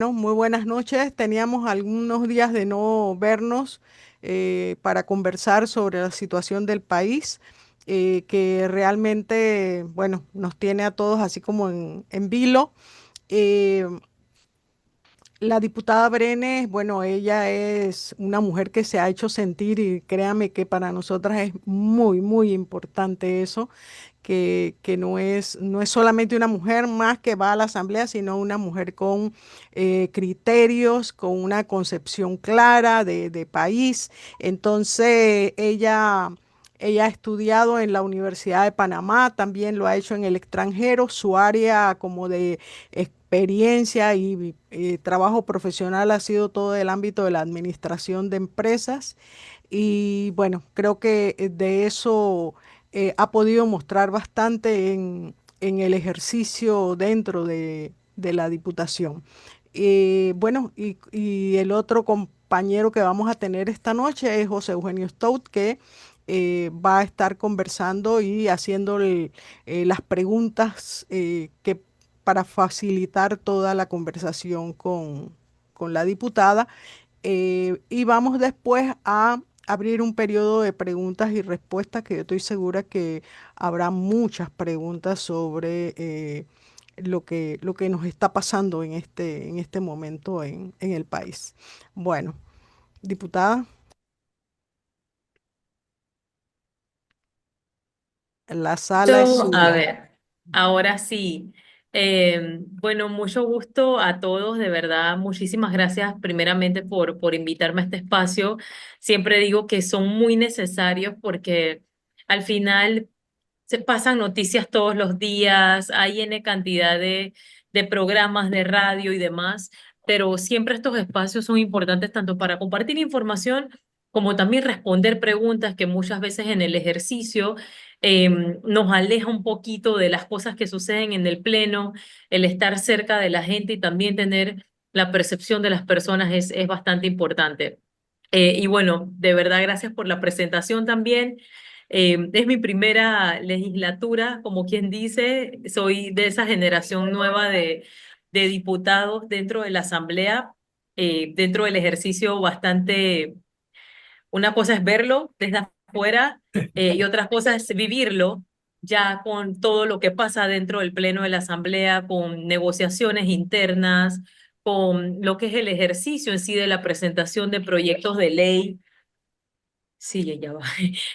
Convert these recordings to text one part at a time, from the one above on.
No, muy buenas noches. Teníamos algunos días de no vernos para conversar sobre la situación del país, que realmente, bueno, nos tiene a todos así como en vilo. Eh, la diputada Brenes, bueno, ella es una mujer que se ha hecho sentir y créame que para nosotras es muy, muy importante eso, que no es solamente una mujer más que va a la asamblea, sino una mujer con criterios, con una concepción clara de país. Entonces, ella ha estudiado en la Universidad de Panamá, también lo ha hecho en el extranjero. Su área como de experiencia y trabajo profesional ha sido todo el ámbito de la administración de empresas. Y bueno, creo que de eso ha podido mostrar bastante en el ejercicio dentro de la Diputación. Bueno, y el otro compañero que vamos a tener esta noche es José Eugenio Stout, que va a estar conversando y haciendo las preguntas para facilitar toda la conversación con la diputada. Y vamos después a abrir un periodo de preguntas y respuestas, que yo estoy segura que habrá muchas preguntas sobre lo que nos está pasando en este momento en el país. Bueno, diputada, la sala es A suya. ver, ahora sí. Bueno, mucho gusto a todos, de verdad. Muchísimas gracias primeramente por invitarme a este espacio. Siempre digo que son muy necesarios porque al final se pasan noticias todos los días, hay N cantidad de programas de radio y demás, pero siempre estos espacios son importantes tanto para compartir información como también responder preguntas que muchas veces en el ejercicio nos aleja un poquito de las cosas que suceden en el pleno, el estar cerca de la gente y también tener la percepción de las personas es bastante importante. Y bueno, de verdad, gracias por la presentación también. Es mi primera legislatura, como quien dice, soy de esa generación nueva de diputados dentro de la Asamblea, dentro del ejercicio bastante, una cosa es verlo desde afuera y otra cosa es vivirlo ya con todo lo que pasa dentro del Pleno de la Asamblea, con negociaciones internas, con lo que es el ejercicio en sí de la presentación de proyectos de ley. Sí, ya va.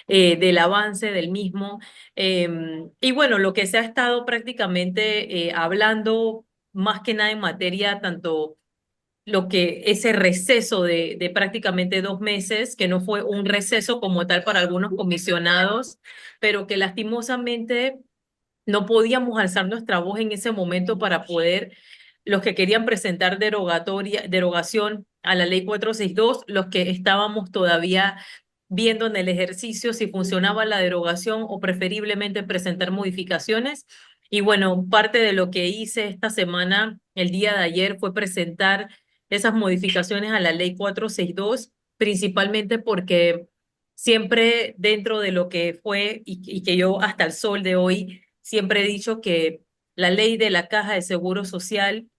Del avance del mismo. Y bueno, lo que se ha estado prácticamente hablando más que nada en materia, tanto lo que ese receso de prácticamente 2 meses, que no fue un receso como tal para algunos comisionados, pero que lastimosamente no podíamos alzar nuestra voz en ese momento para poder, los que querían presentar derogación a la ley 462, los que estábamos todavía viendo en el ejercicio si funcionaba la derogación o preferiblemente presentar modificaciones. Y bueno, parte de lo que hice esta semana, el día de ayer, fue presentar esas modificaciones a la ley 462, principalmente porque siempre dentro de lo que fue y que yo hasta el sol de hoy siempre he dicho que la ley de la Caja de Seguro Social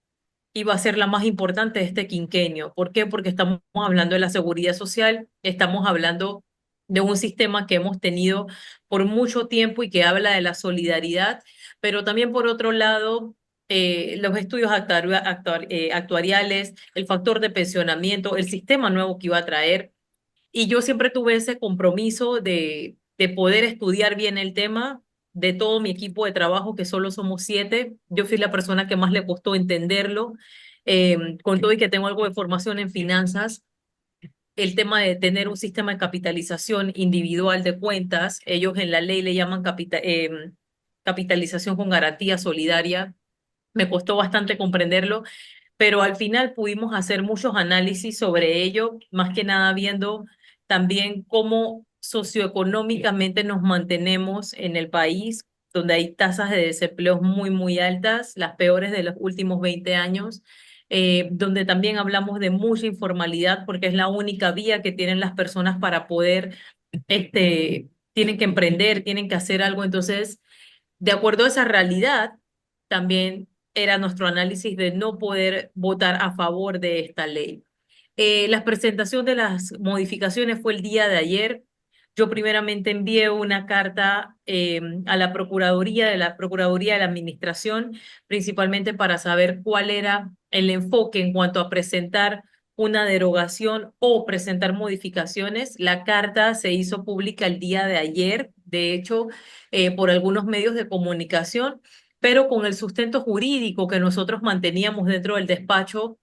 iba a ser la más importante de este quinquenio. ¿Por qué? Porque estamos hablando de la seguridad social, estamos hablando de un sistema que hemos tenido por mucho tiempo y que habla de la solidaridad, pero también por otro lado, los estudios actuariales, el factor de pensionamiento, el sistema nuevo que iba a traer. Y yo siempre tuve ese compromiso de poder estudiar bien el tema de todo mi equipo de trabajo, que solo somos 7. Yo fui la persona que más le costó entenderlo, con todo y que tengo algo de formación en finanzas. El tema de tener un sistema de capitalización individual de cuentas, ellos en la ley le llaman capitalización con garantía solidaria, me costó bastante comprenderlo, pero al final pudimos hacer muchos análisis sobre ello, más que nada viendo también cómo socioeconómicamente nos mantenemos en el país, donde hay tasas de desempleo muy, muy altas, las peores de los últimos 20 años, donde también hablamos de mucha informalidad, porque es la única vía que tienen las personas para poder, tienen que emprender, tienen que hacer algo. Entonces, de acuerdo a esa realidad, también era nuestro análisis de no poder votar a favor de esta ley. La presentación de las modificaciones fue el día de ayer. Yo primeramente envié una carta a la Procuraduría de la Administración, principalmente para saber cuál era el enfoque en cuanto a presentar una derogación o presentar modificaciones. La carta se hizo pública el día de ayer, de hecho, por algunos medios de comunicación, pero con el sustento jurídico que nosotros manteníamos dentro del despacho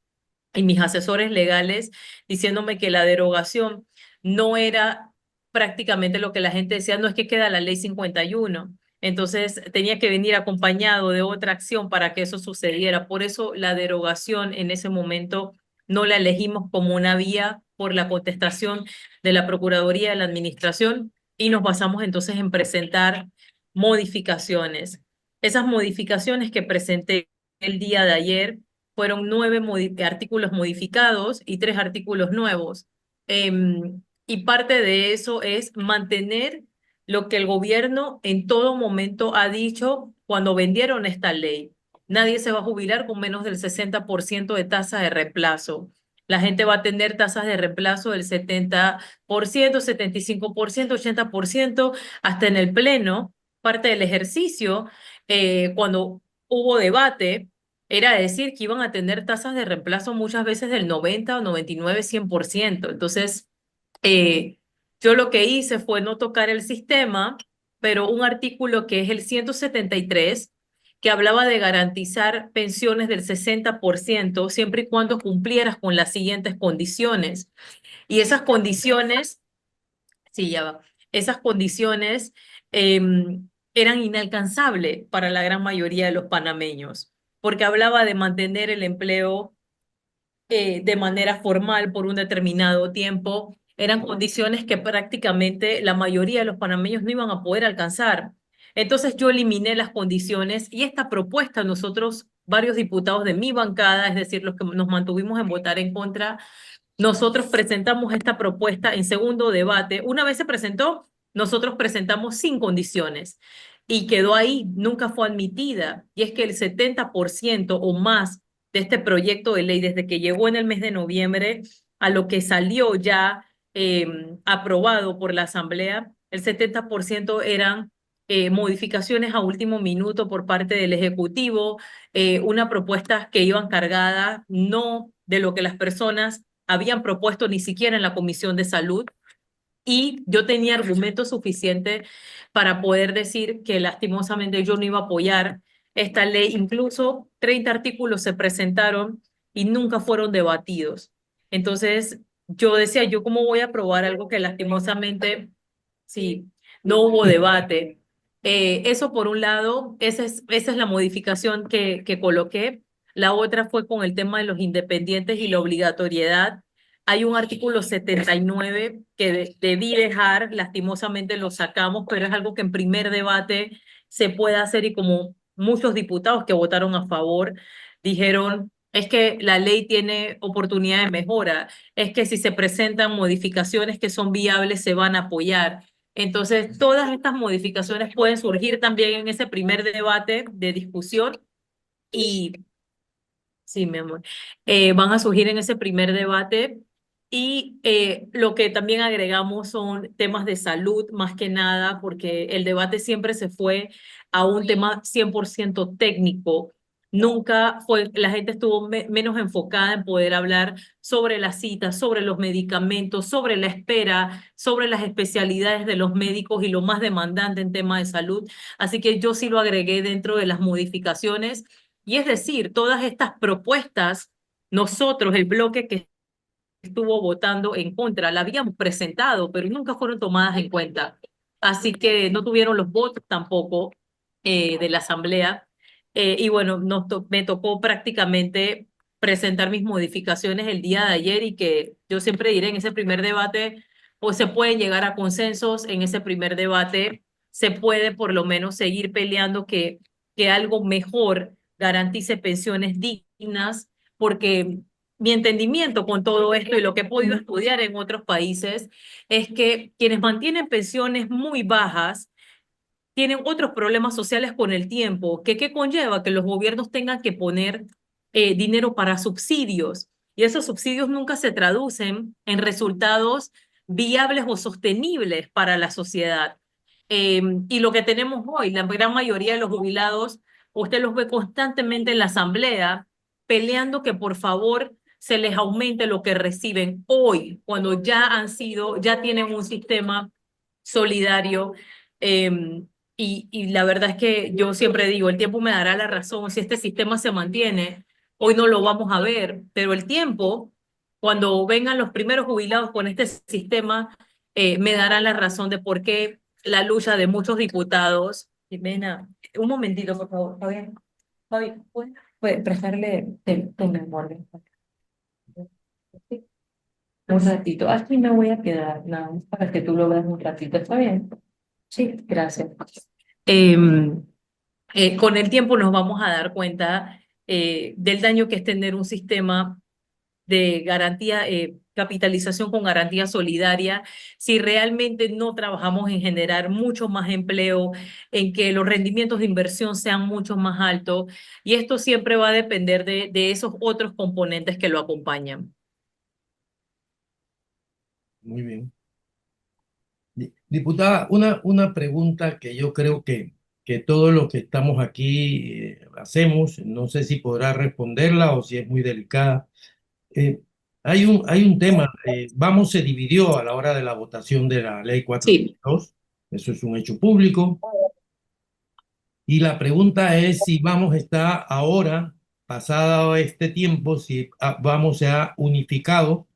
y mis asesores legales diciéndome que la derogación no era prácticamente lo que la gente decía, no es que queda la ley 51. Entonces tenía que venir acompañado de otra acción para que eso sucediera. Por eso la derogación en ese momento no la elegimos como una vía por la contestación de la Procuraduría de la Administración y nos basamos entonces en presentar modificaciones. Esas modificaciones que presenté el día de ayer fueron 9 artículos modificados y 3 artículos nuevos. Y parte de eso es mantener lo que el gobierno en todo momento ha dicho cuando vendieron esta ley. Nadie se va a jubilar con menos del 60% de tasa de reemplazo. La gente va a tener tasas de reemplazo del 70%, 75%, 80%, hasta en el pleno. Parte del ejercicio, cuando hubo debate, era decir que iban a tener tasas de reemplazo muchas veces del 90 o 99, 100%. Entonces, eh, yo lo que hice fue no tocar el sistema, pero un artículo que es el 173, que hablaba de garantizar pensiones del 60% siempre y cuando cumplieras con las siguientes condiciones. Y esas condiciones, sí, ya va, esas condiciones eran inalcanzables para la gran mayoría de los panameños, porque hablaba de mantener el empleo de manera formal por un determinado tiempo. Eran condiciones que prácticamente la mayoría de los panameños no iban a poder alcanzar. Entonces yo eliminé las condiciones y esta propuesta nosotros, varios diputados de mi bancada, es decir, los que nos mantuvimos en votar en contra, nosotros presentamos esta propuesta en segundo debate. Una vez se presentó, nosotros presentamos sin condiciones y quedó ahí, nunca fue admitida. Y es que el 70% o más de este proyecto de ley, desde que llegó en el mes de noviembre a lo que salió ya aprobado por la Asamblea, el 70% eran modificaciones a último minuto por parte del Ejecutivo, una propuesta que iban cargadas no de lo que las personas habían propuesto ni siquiera en la Comisión de Salud, y yo tenía argumentos suficientes para poder decir que lastimosamente yo no iba a apoyar esta ley. Incluso 30 artículos se presentaron y nunca fueron debatidos. Entonces yo decía, ¿yo cómo voy a aprobar algo que lastimosamente sí, no hubo debate? Eso por un lado, esa es la modificación que coloqué. La otra fue con el tema de los independientes y la obligatoriedad. Hay un artículo 79 que debí dejar, lastimosamente lo sacamos, pero es algo que en primer debate se puede hacer y como muchos diputados que votaron a favor dijeron, es que la ley tiene oportunidad de mejora, es que si se presentan modificaciones que son viables se van a apoyar. Entonces, todas estas modificaciones pueden surgir también en ese primer debate de discusión y sí, mi amor. Van a surgir en ese primer debate y lo que también agregamos son temas de salud, más que nada, porque el debate siempre se fue a un tema 100% técnico. Nunca fue, la gente estuvo menos enfocada en poder hablar sobre las citas, sobre los medicamentos, sobre la espera, sobre las especialidades de los médicos y lo más demandante en tema de salud. Así que yo sí lo agregué dentro de las modificaciones y es decir, todas estas propuestas, nosotros, el bloque que estuvo votando en contra, la habíamos presentado, pero nunca fueron tomadas en cuenta. Así que no tuvieron los votos tampoco de la Asamblea. Y bueno, me tocó prácticamente presentar mis modificaciones el día de ayer y que yo siempre diré en ese primer debate, pues se pueden llegar a consensos en ese primer debate, se puede por lo menos seguir peleando que algo mejor garantice pensiones dignas, porque mi entendimiento con todo esto y lo que he podido estudiar en otros países es que quienes mantienen pensiones muy bajas tienen otros problemas sociales con el tiempo, que qué conlleva que los gobiernos tengan que poner dinero para subsidios y esos subsidios nunca se traducen en resultados viables o sostenibles para la sociedad. Y lo que tenemos hoy, la gran mayoría de los jubilados, usted los ve constantemente en la asamblea peleando que por favor se les aumente lo que reciben hoy, cuando ya han sido, ya tienen un sistema solidario. Y la verdad es que yo siempre digo, el tiempo me dará la razón. Si este sistema se mantiene, hoy no lo vamos a ver, pero el tiempo, cuando vengan los primeros jubilados con este sistema, me dará la razón de por qué la lucha de muchos diputados. Jimena, un momentito, por favor, Fabián. Fabián, ¿puede prestarle tu memoria? Sí, un ratito. Aquí me voy a quedar, nada más para que tú lo veas un ratito, ¿está bien? Sí, gracias. Em, con el tiempo nos vamos a dar cuenta del daño que es tener un sistema de garantía, capitalización con garantía solidaria, si realmente no trabajamos en generar mucho más empleo, en que los rendimientos de inversión sean mucho más altos, y esto siempre va a depender de esos otros componentes que lo acompañan. Muy bien. Diputada, una pregunta que yo creo que todos los que estamos aquí hacemos, no sé si podrá responderla o si es muy delicada. Eh, hay un tema, Vamos se dividió a la hora de la votación de la ley Sí. 402, eso es un hecho público. Y la pregunta es si Vamos está ahora, pasado este tiempo, si Vamos se ha unificado,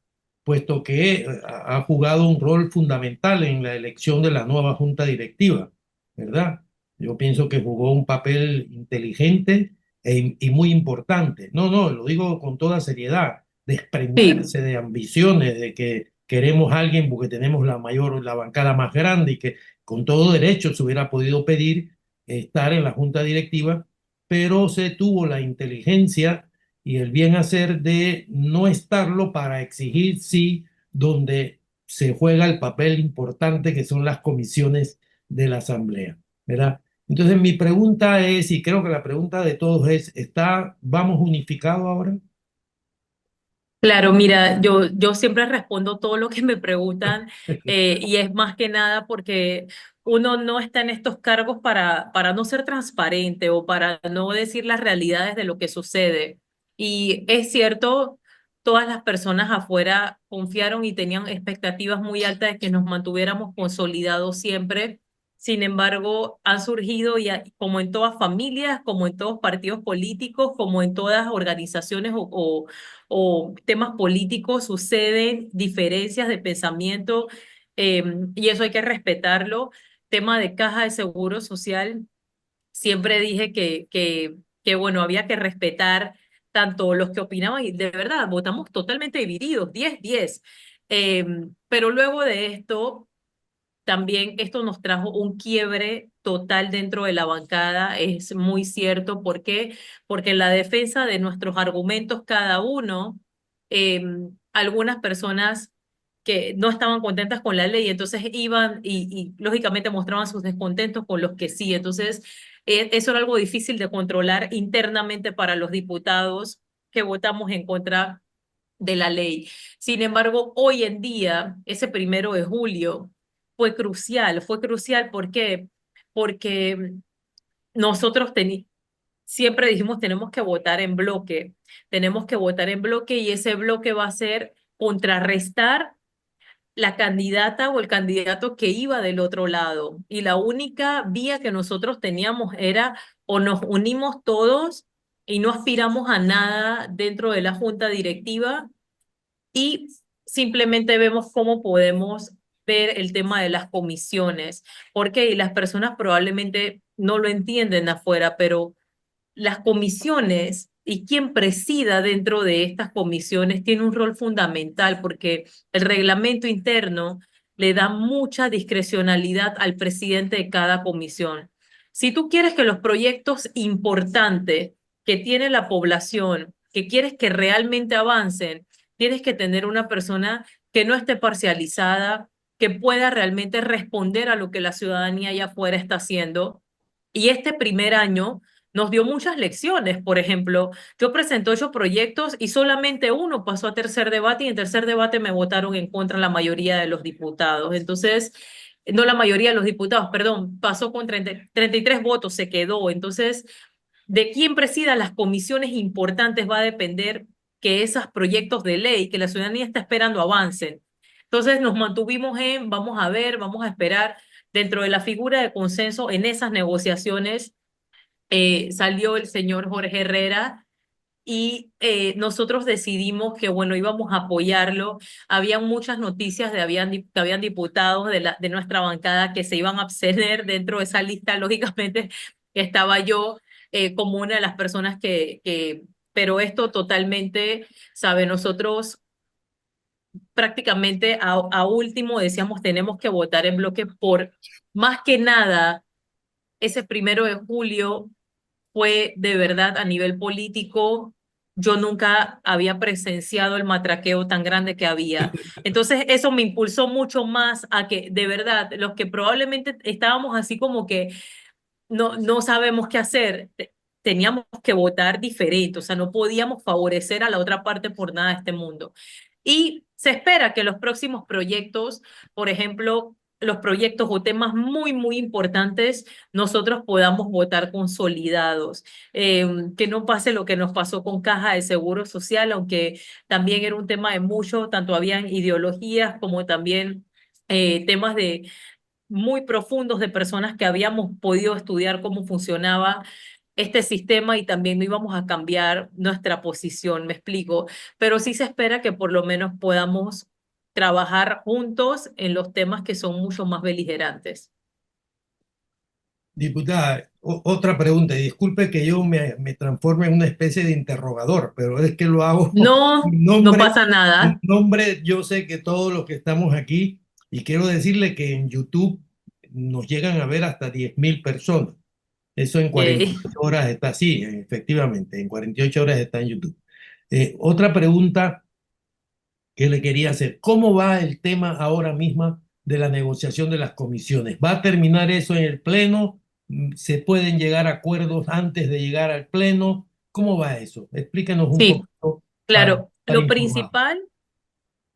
puesto que ha jugado un rol fundamental en la elección de la nueva junta directiva, ¿verdad? Yo pienso que jugó un papel inteligente y muy importante. No, no, lo digo con toda seriedad, Sí. desprenderse de ambiciones, de que queremos a alguien porque tenemos la bancada más grande y que con todo derecho se hubiera podido pedir estar en la junta directiva, pero se tuvo la inteligencia y el bien hacer de no estarlo para exigir sí donde se juega el papel importante que son las comisiones de la Asamblea, ¿verdad? Entonces mi pregunta es, y creo que la pregunta de todos es, ¿vamos unificado ahora? Claro, mira, yo siempre respondo todo lo que me preguntan y es más que nada porque uno no está en estos cargos para no ser transparente o para no decir las realidades de lo que sucede. Y es cierto, todas las personas afuera confiaron y tenían expectativas muy altas de que nos mantuviéramos consolidados siempre. Sin embargo, han surgido, como en todas familias, como en todos partidos políticos, como en todas organizaciones o temas políticos, suceden diferencias de pensamiento y eso hay que respetarlo. Tema de caja de seguro social, siempre dije que bueno, había que respetar tanto los que opinaban y de verdad, votamos totalmente divididos, 10-10. Pero luego de esto también esto nos trajo un quiebre total dentro de la bancada, es muy cierto. ¿Por qué? Porque en la defensa de nuestros argumentos cada uno, eh, algunas personas que no estaban contentas con la ley, entonces iban y lógicamente mostraban sus descontentos con los que sí. Entonces, eso era algo difícil de controlar internamente para los diputados que votamos en contra de la ley. Sin embargo, hoy en día, ese 1 de julio fue crucial, ¿por qué? Porque nosotros siempre dijimos tenemos que votar en bloque, tenemos que votar en bloque y ese bloque va a ser contrarrestar la candidata o el candidato que iba del otro lado. Y la única vía que nosotros teníamos era o nos unimos todos y no aspiramos a nada dentro de la junta directiva y simplemente vemos cómo podemos ver el tema de las comisiones, porque las personas probablemente no lo entienden afuera, pero las comisiones y quien presida dentro de estas comisiones tiene un rol fundamental porque el reglamento interno le da mucha discrecionalidad al presidente de cada comisión. Si tú quieres que los proyectos importantes que tiene la población, que quieres que realmente avancen, tienes que tener una persona que no esté parcializada, que pueda realmente responder a lo que la ciudadanía allá afuera está haciendo. Y este primer año nos dio muchas lecciones. Por ejemplo, yo presenté 8 proyectos y solamente uno pasó a tercer debate y en tercer debate me votaron en contra la mayoría de los diputados. Entonces, no la mayoría de los diputados, perdón, pasó con 33 votos, se quedó. Entonces, de quién presida las comisiones importantes va a depender que esos proyectos de ley que la ciudadanía está esperando avancen. Entonces nos mantuvimos en, vamos a ver, vamos a esperar, dentro de la figura de consenso en esas negociaciones salió el señor Jorge Herrera y nosotros decidimos que, bueno, íbamos a apoyarlo. Habían muchas noticias que habían diputados de nuestra bancada que se iban a abstener dentro de esa lista. Lógicamente, estaba yo como una de las personas pero esto totalmente, sabe, nosotros prácticamente a último decíamos tenemos que votar en bloque por más que nada ese 1 de julio fue de verdad a nivel político. Yo nunca había presenciado el matraqueo tan grande que había. Entonces, eso me impulsó mucho más a que, de verdad, los que probablemente estábamos así como que no sabemos qué hacer, teníamos que votar diferente, o sea, no podíamos favorecer a la otra parte por nada de este mundo. Y se espera que los próximos proyectos, por ejemplo, los proyectos o temas muy, muy importantes, nosotros podamos votar consolidados. Que no pase lo que nos pasó con Caja de Seguro Social, aunque también era un tema de mucho, tanto habían ideologías como también temas de muy profundos de personas que habíamos podido estudiar cómo funcionaba este sistema y también no íbamos a cambiar nuestra posición, me explico, pero sí se espera que por lo menos podamos trabajar juntos en los temas que son mucho más beligerantes. Diputada, otra pregunta, y disculpe que yo me transforme en una especie de interrogador, pero es que lo hago No, en no nombre, pasa nada. yo sé que todos los que estamos aquí, y quiero decirle que en YouTube nos llegan a ver hasta 10.000 personas. Eso en Eh, 48 horas está así, efectivamente, en 48 horas está en YouTube. Otra pregunta que le quería hacer. ¿Cómo va el tema ahora mismo de la negociación de las comisiones? ¿Va a terminar eso en el Pleno? ¿Se pueden llegar a acuerdos antes de llegar al Pleno? ¿Cómo va eso? Explíquenos un sí, poquito para claro, estar lo informados. principal.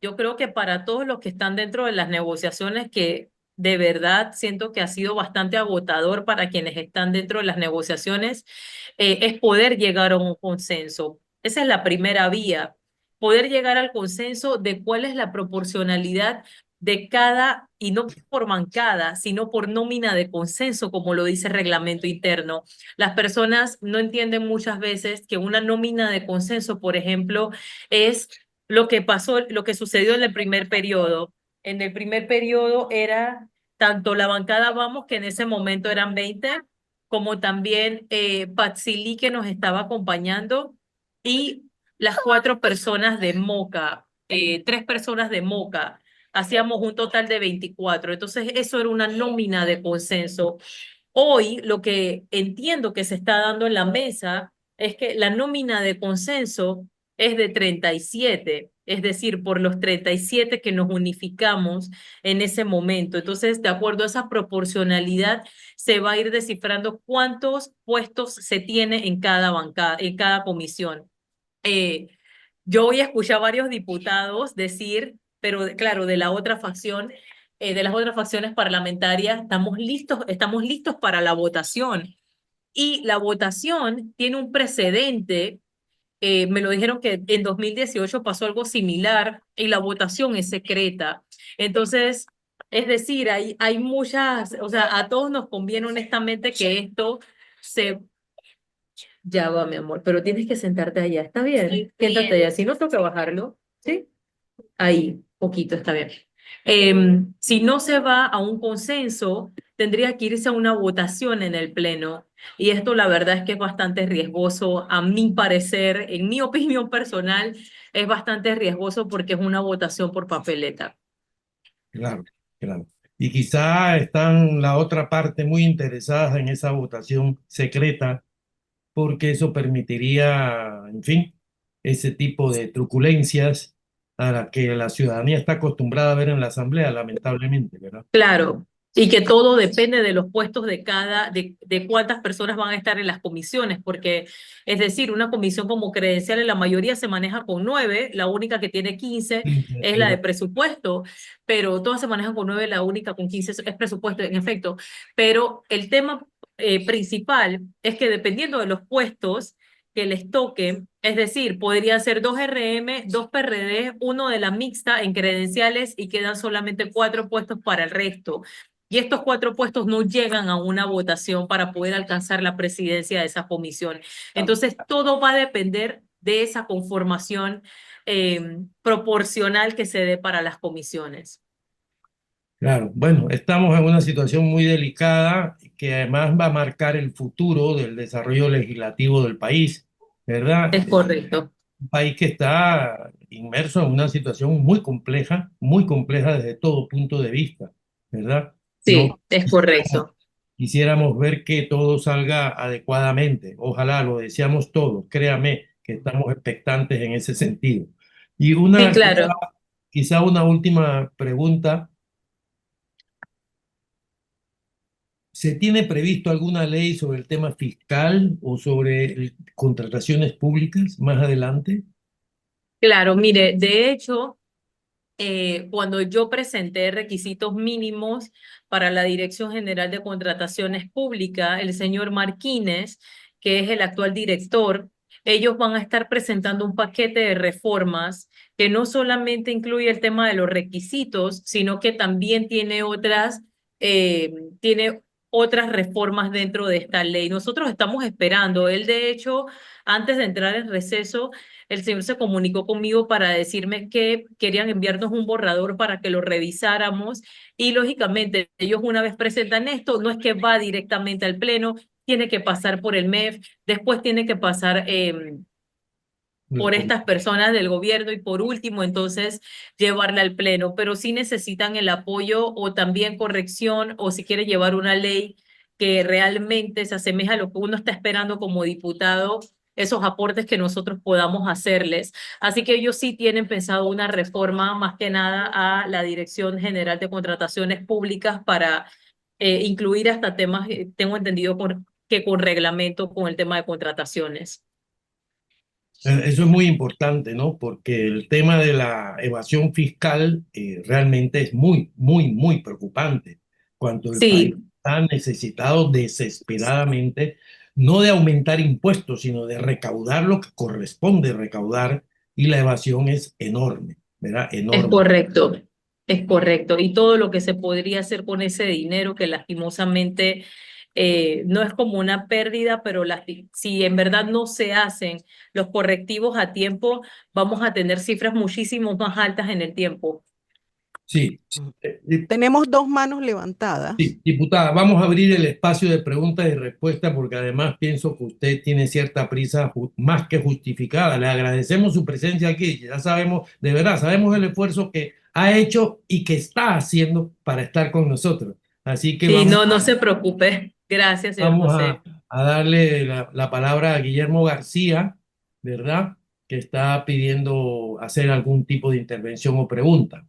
Yo creo que para todos los que están dentro de las negociaciones, que de verdad siento que ha sido bastante agotador para quienes están dentro de las negociaciones, es poder llegar a un consenso. Esa es la primera vía, poder llegar al consenso de cuál es la proporcionalidad de cada, y no por bancada, sino por nómina de consenso, como lo dice el reglamento interno. Las personas no entienden muchas veces que una nómina de consenso, por ejemplo, es lo que pasó, lo que sucedió en el primer periodo. En el primer periodo era tanto la bancada Vamos, que en ese momento eran 20, como también Patsili, que nos estaba acompañando, y las 4 personas de Moca, 3 personas de Moca. Hacíamos un total de 24. Entonces, eso era una nómina de consenso. Hoy, lo que entiendo que se está dando en la mesa es que la nómina de consenso es de 37, es decir, por los 37 que nos unificamos en ese momento. Entonces, de acuerdo a esa proporcionalidad, se va a ir descifrando cuántos puestos se tiene en cada bancada, en cada comisión. Eh, yo hoy escuché a varios diputados decir, pero claro, de la otra facción, de las otras facciones parlamentarias, estamos listos para la votación. Y la votación tiene un precedente. Me lo dijeron que en 2018 pasó algo similar y la votación es secreta. Entonces, es decir, hay muchas, o sea, a todos nos conviene honestamente que esto se... Ya va, mi amor, pero tienes que sentarte allá, ¿está bien? Sí, siéntate allá, si no toca bajarlo, ¿sí? Ahí, poquito, está bien. Si no se va a un consenso, tendría que irse a una votación en el Pleno. Y esto la verdad es que es bastante riesgoso, a mi parecer, en mi opinión personal, es bastante riesgoso porque es una votación por papeleta. Claro, claro. Y quizá están la otra parte muy interesadas en esa votación secreta, porque eso permitiría, en fin, ese tipo de truculencias a la que la ciudadanía está acostumbrada a ver en la Asamblea, lamentablemente, ¿verdad? Claro, y que todo depende de los puestos de de cuántas personas van a estar en las comisiones, porque es decir, una comisión como credenciales, la mayoría se maneja con 9, la única que tiene 15 es la de presupuesto, pero todas se manejan con 9, la única con 15 es presupuesto, en efecto. Pero el tema principal es que dependiendo de los puestos que les toquen, es decir, podría ser 2 RM, 2 PRD, uno de la mixta en credenciales y quedan solamente 4 puestos para el resto. Y estos 4 puestos no llegan a una votación para poder alcanzar la presidencia de esa comisión. Entonces, todo va a depender de esa conformación proporcional que se dé para las comisiones. Claro, bueno, estamos en una situación muy delicada que además va a marcar el futuro del desarrollo legislativo del país, ¿verdad? Es correcto. Un país que está inmerso en una situación muy compleja desde todo punto de vista, ¿verdad? No Sí, es correcto. quisiéramos ver que todo salga adecuadamente. Ojalá, lo deseamos todos. Créame que estamos expectantes en ese sentido. Y Sí, una, claro. quizá una última pregunta. ¿Se tiene previsto alguna ley sobre el tema fiscal o sobre contrataciones públicas más adelante? Claro, mire, de hecho, cuando yo presenté requisitos mínimos para la Dirección General de Contrataciones Públicas, el señor Martínez, que es el actual director, ellos van a estar presentando un paquete de reformas que no solamente incluye el tema de los requisitos, sino que también eh, tiene otras reformas dentro de esta ley. Nosotros estamos esperando. Él, de hecho, antes de entrar en receso, el señor se comunicó conmigo para decirme que querían enviarnos un borrador para que lo revisáramos y lógicamente ellos una vez presentan esto, no es que va directamente al pleno, tiene que pasar por el MEF, después tiene que pasar por estas personas del gobierno y por último entonces llevarla al pleno, pero sí necesitan el apoyo o también corrección o si quiere llevar una ley que realmente se asemeja a lo que uno está esperando como diputado, esos aportes que nosotros podamos hacerles. Así que ellos sí tienen pensado una reforma más que nada a la Dirección General de Contrataciones Públicas para incluir hasta temas, tengo entendido que con reglamento con el tema de contrataciones. Eso es muy importante, ¿no? Porque el tema de la evasión fiscal realmente es muy preocupante. Cuando el país Sí, está necesitado desesperadamente, no de aumentar impuestos, sino de recaudar lo que corresponde recaudar, y la evasión es enorme, ¿verdad? es Enorme. correcto, es correcto. Y todo lo que se podría hacer con ese dinero que lastimosamente no es como una pérdida, pero si en verdad no se hacen los correctivos a tiempo, vamos a tener cifras muchísimo más altas en el tiempo. Sí. Mm. Tenemos dos manos levantadas. Sí, diputada, vamos a abrir el espacio de preguntas y respuestas porque además pienso que usted tiene cierta prisa más que justificada. Le agradecemos su presencia aquí. Ya sabemos, de verdad, sabemos el esfuerzo que ha hecho y que está haciendo para estar con nosotros. Así que Sí, no, no se preocupe. Gracias, señor vamos José. a darle la palabra a Guillermo García, ¿verdad? Que está pidiendo hacer algún tipo de intervención o pregunta.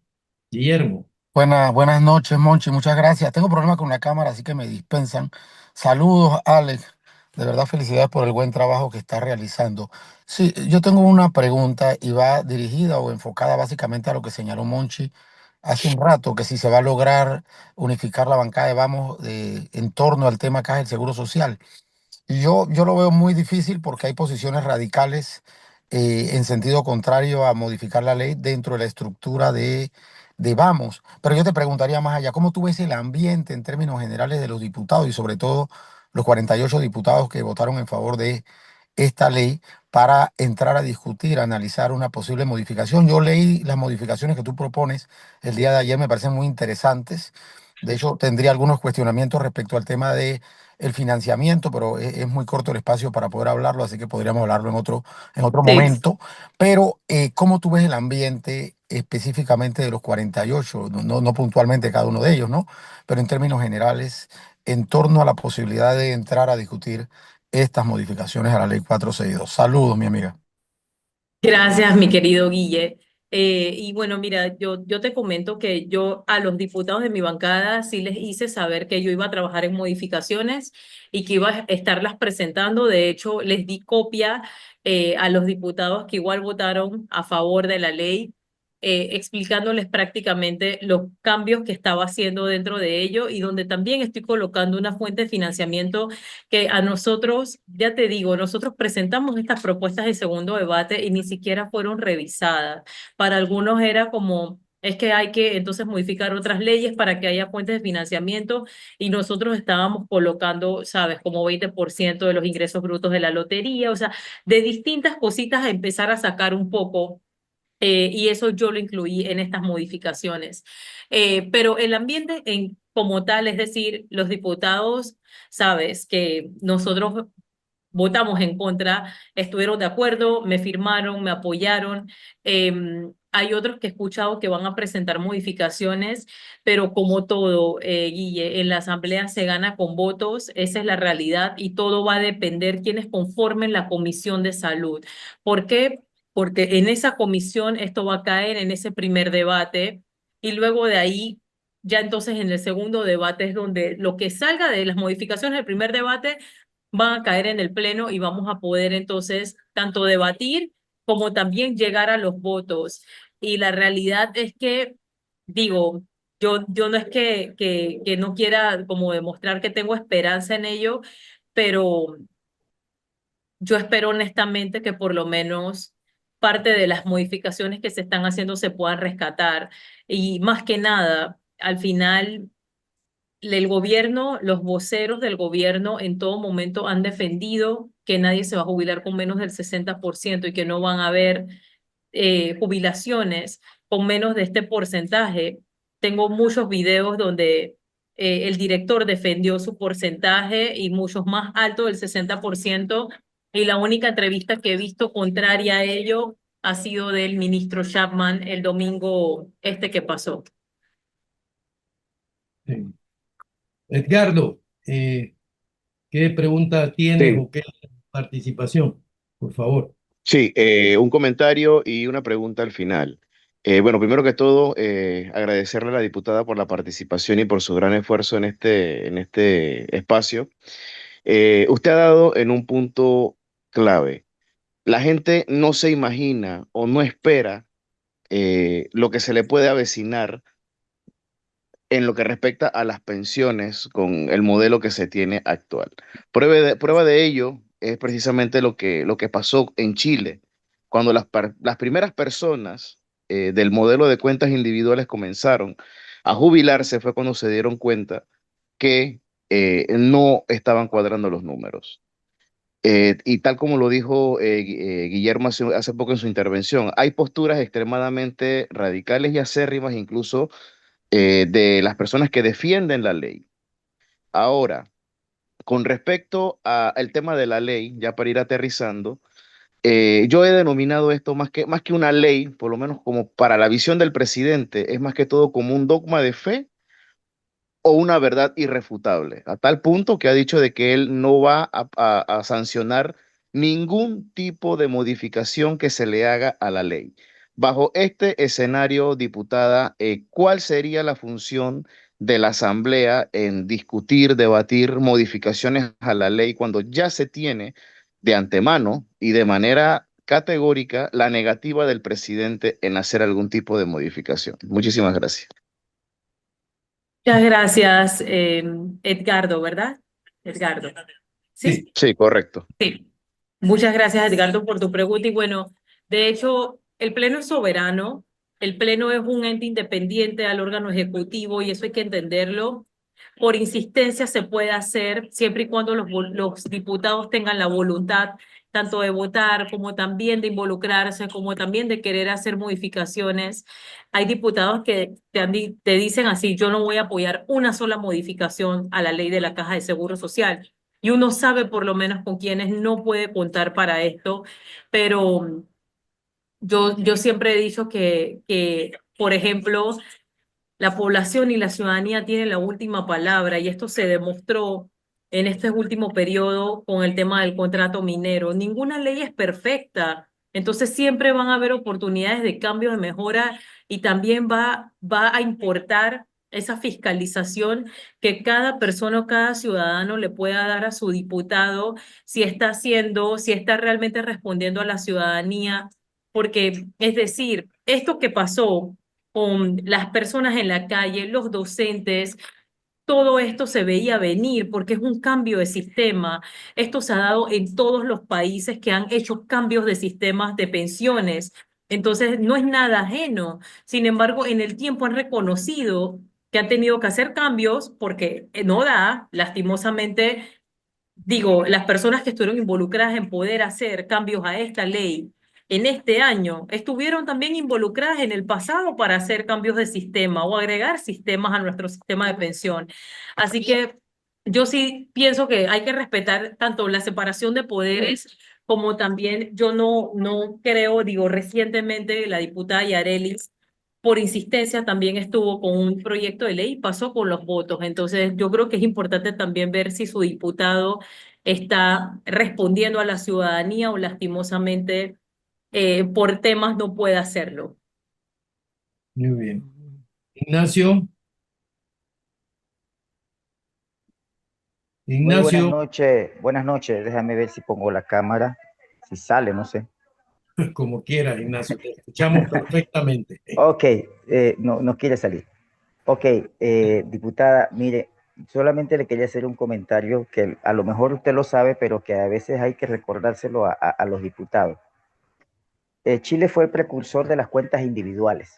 Guillermo. Buenas noches, Monchi. Muchas gracias. Tengo problemas con la cámara, así que me dispensan. Saludos, Alex. De verdad, felicidades por el buen trabajo que está realizando. Sí, yo tengo una pregunta y va dirigida o enfocada básicamente a lo que señaló Monchi hace un rato, que si se va a lograr unificar la bancada de Vamos en torno al tema acá del Seguro Social. Yo lo veo muy difícil porque hay posiciones radicales en sentido contrario a modificar la ley dentro de la estructura de Vamos. Pero yo te preguntaría más allá, ¿cómo tú ves el ambiente en términos generales de los diputados y sobre todo los 48 diputados que votaron en favor de esta ley para entrar a discutir, a analizar una posible modificación? Yo leí las modificaciones que tú propones el día de ayer, me parecen muy interesantes. De hecho, tendría algunos cuestionamientos respecto al tema de el financiamiento, pero es muy corto el espacio para poder hablarlo, así que podríamos hablarlo en otro Sí. momento. Pero, ¿cómo tú ves el ambiente específicamente de los 48? No puntualmente cada uno de ellos, ¿no? Pero en términos generales, en torno a la posibilidad de entrar a discutir estas modificaciones a la ley 462. Saludos, mi amiga. Gracias, mi querido Guille. Y bueno, mira, yo te comento que yo a los diputados de mi bancada sí les hice saber que yo iba a trabajar en modificaciones y que iba a estarlas presentando. De hecho, les di copia a los diputados que igual votaron a favor de la ley, explicándoles prácticamente los cambios que estaba haciendo dentro de ello y donde también estoy colocando una fuente de financiamiento que a nosotros, ya te digo, nosotros presentamos estas propuestas de segundo debate y ni siquiera fueron revisadas. Para algunos era como, es que hay que entonces modificar otras leyes para que haya fuentes de financiamiento y nosotros estábamos colocando, sabes, como 20% de los ingresos brutos de la lotería, o sea, de distintas cositas a empezar a sacar un poco. Y eso yo lo incluí en estas modificaciones. Pero el ambiente como tal, es decir, los diputados, sabes, que nosotros votamos en contra, estuvieron de acuerdo, me firmaron, me apoyaron. Hay otros que he escuchado que van a presentar modificaciones, pero como todo, Guille, en la asamblea se gana con votos, esa es la realidad y todo va a depender quienes conformen la comisión de salud. ¿Por qué? Porque en esa comisión esto va a caer en ese primer debate y luego de ahí ya entonces en el segundo debate es donde lo que salga de las modificaciones del primer debate van a caer en el pleno y vamos a poder entonces tanto debatir como también llegar a los votos. Y la realidad es que, digo, yo no es que no quiera como demostrar que tengo esperanza en ello, pero yo espero honestamente que por lo menos parte de las modificaciones que se están haciendo se puedan rescatar. Y más que nada, al final el gobierno, los voceros del gobierno en todo momento han defendido que nadie se va a jubilar con menos del 60% y que no van a haber jubilaciones con menos de este porcentaje. Tengo muchos videos donde el director defendió su porcentaje y muchos más alto del 60%, y la única entrevista que he visto contraria a ello ha sido del ministro Chapman el domingo este que pasó. Sí. Edgardo, ¿qué pregunta tienes Sí, o qué participación? Por favor. sí, un comentario y una pregunta al final. Bueno, primero que todo, agradecerle a la diputada por la participación y por su gran esfuerzo en este espacio. Usted ha dado en un punto clave. La gente no se imagina o no espera lo que se le puede avecinar en lo que respecta a las pensiones con el modelo que se tiene actual. Prueba de ello es precisamente lo que pasó en Chile, cuando las primeras personas del modelo de cuentas individuales comenzaron a jubilarse, fue cuando se dieron cuenta que no estaban cuadrando los números. Y tal como lo dijo Guillermo hace poco en su intervención, hay posturas extremadamente radicales y acérrimas, incluso de las personas que defienden la ley. Ahora, con respecto al tema de la ley, ya para ir aterrizando, yo he denominado esto más que una ley, por lo menos como para la visión del presidente, es más que todo como un dogma de fe o una verdad irrefutable, a tal punto que ha dicho de que él no va a sancionar ningún tipo de modificación que se le haga a la ley. Bajo este escenario, diputada, ¿cuál sería la función de la Asamblea en discutir, debatir modificaciones a la ley cuando ya se tiene de antemano y de manera categórica la negativa del presidente en hacer algún tipo de modificación? Muchísimas gracias. Muchas gracias, Edgardo, ¿verdad? Edgardo. ¿Sí? Sí, Sí, correcto. Sí. Muchas gracias, Edgardo, por tu pregunta. Y bueno, de hecho, el Pleno es soberano, el Pleno es un ente independiente al órgano ejecutivo y eso hay que entenderlo. Por insistencia se puede hacer siempre y cuando los diputados tengan la voluntad tanto de votar como también de involucrarse, como también de querer hacer modificaciones. Hay diputados que te dicen así, yo no voy a apoyar una sola modificación a la ley de la Caja de Seguro Social. Y uno sabe por lo menos con quienes no puede contar para esto, pero yo siempre he dicho que, por ejemplo, la población y la ciudadanía tienen la última palabra y esto se demostró en este último periodo con el tema del contrato minero. Ninguna ley es perfecta. Entonces siempre van a haber oportunidades de cambio, de mejora y también va a importar esa fiscalización que cada persona o cada ciudadano le pueda dar a su diputado si está haciendo, si está realmente respondiendo a la ciudadanía. Porque, es decir, esto que pasó con las personas en la calle, los docentes, todo esto se veía venir porque es un cambio de sistema. Esto se ha dado en todos los países que han hecho cambios de sistemas de pensiones. Entonces, no es nada ajeno. Sin embargo, en el tiempo han reconocido que han tenido que hacer cambios porque no da, lastimosamente, digo, las personas que estuvieron involucradas en poder hacer cambios a esta ley en este año estuvieron también involucradas en el pasado para hacer cambios de sistema o agregar sistemas a nuestro sistema de pensión. Así que yo sí pienso que hay que respetar tanto la separación de poderes como también yo no creo, digo, recientemente la diputada Yarelis por insistencia también estuvo con un proyecto de ley y pasó con los votos. Entonces, yo creo que es importante también ver si su diputado está respondiendo a la ciudadanía o lastimosamente por temas no puede hacerlo. Muy bien. Ignacio, Muy Ignacio, buenas noches, déjame ver si pongo la cámara, si sale, no sé. como quieras, Ignacio, te escuchamos perfectamente. Ok, no quiere salir. Ok, diputada, mire, solamente le quería hacer un comentario que a lo mejor usted lo sabe, pero que a veces hay que recordárselo a los diputados. Chile fue el precursor de las cuentas individuales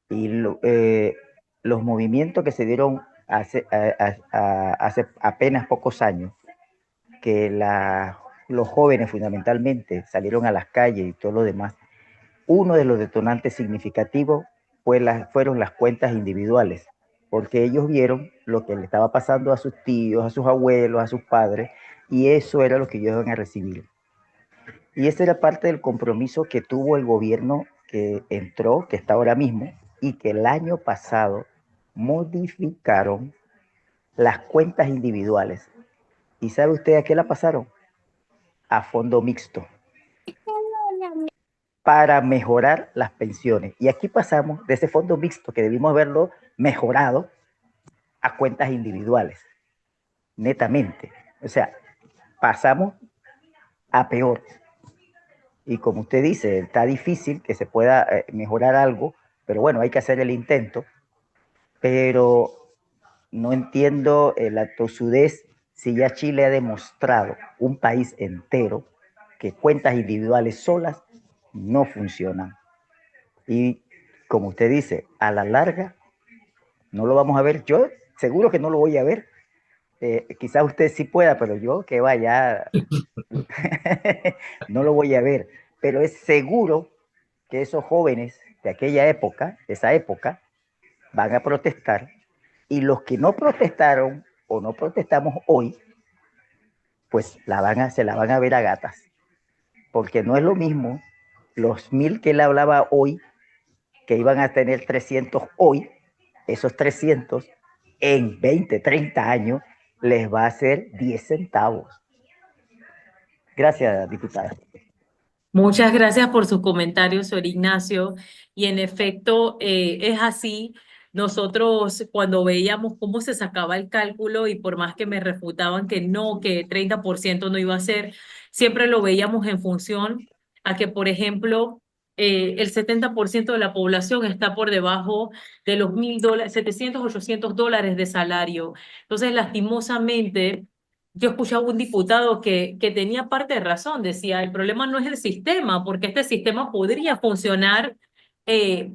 y los movimientos que se dieron hace apenas pocos años que los jóvenes fundamentalmente salieron a las calles y todo lo demás, uno de los detonantes significativos fueron las cuentas individuales, porque ellos vieron lo que le estaba pasando a sus tíos, a sus abuelos, a sus padres, y eso era lo que ellos iban a recibir. Y esa era parte del compromiso que tuvo el gobierno que entró, que está ahora mismo, y que el año pasado modificaron las cuentas individuales. ¿Y sabe usted a qué la pasaron? A fondo mixto para mejorar las pensiones. Y aquí pasamos de ese fondo mixto que debimos haberlo mejorado a cuentas individuales, netamente. O sea, pasamos a peor. Y como usted dice, está difícil que se pueda mejorar algo, pero bueno, hay que hacer el intento. Pero no entiendo la tosudez si ya Chile ha demostrado, un país entero, que cuentas individuales solas no funcionan. Y como usted dice, a la larga no lo vamos a ver. Yo seguro que no lo voy a ver. Quizás usted sí pueda, pero yo que vaya, no lo voy a ver. Pero es seguro que esos jóvenes de aquella época, de esa época, van a protestar. Y los que no protestaron o no protestamos hoy, pues se la van a ver a gatas. Porque no es lo mismo los 1000 que él hablaba hoy, que iban a tener 300 hoy, esos 300 en 20, 30 años les va a hacer 10 centavos. Gracias, diputada. Muchas gracias por sus comentarios, señor Ignacio. Y en efecto, es así. Nosotros cuando veíamos cómo se sacaba el cálculo y por más que me refutaban que no, que 30% no iba a ser, siempre lo veíamos en función a que, por ejemplo, el 70% de la población está por debajo de los $1,000, 700, $800 de salario. Entonces, lastimosamente yo escuchaba un diputado que tenía parte de razón, decía, el problema no es el sistema, porque este sistema podría funcionar